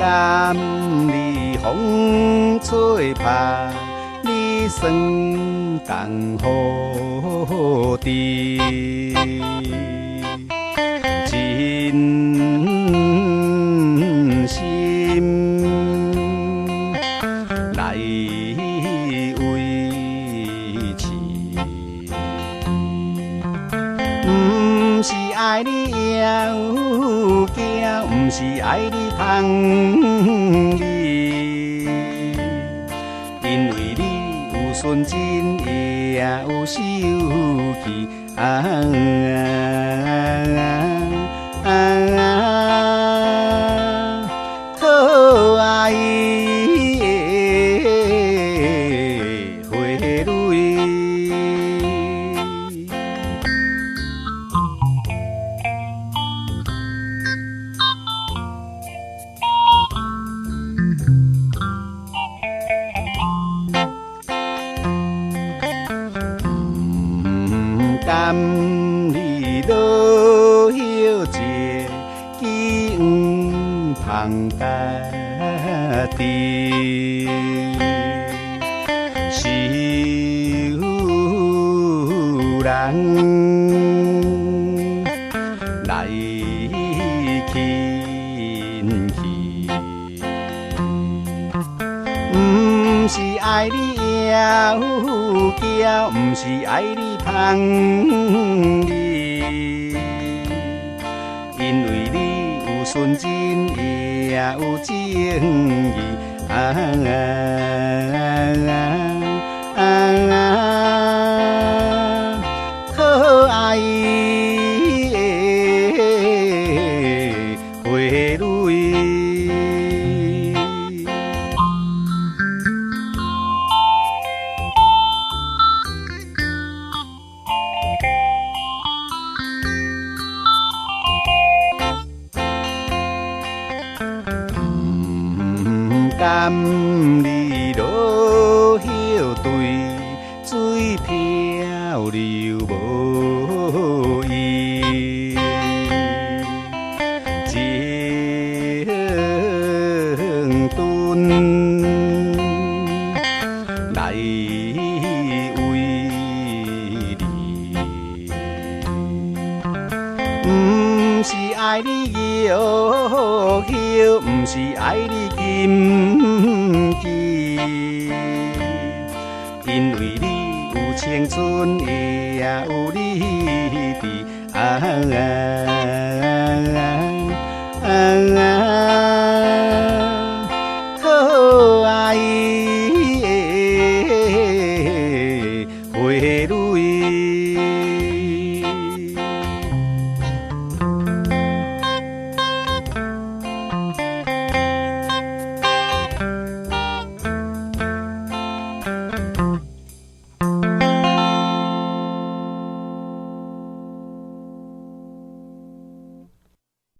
甘你风吹拍，你酸共好滴，真心来维持。不是爱你妖惊，不是爱你芳味，因为你有纯真，也有秀气。可爱的花蕊。甘你落叶一枝黄芳家己，受人来轻弃。不是爱你妖娇，不是爱你芳味，因为你有纯真，也有情义。可爱的花蕊。甘你落叶对，水漂流无依，情顿来为你。不是爱你摇摇，不是爱你金枝，因为你有青春，也有理智。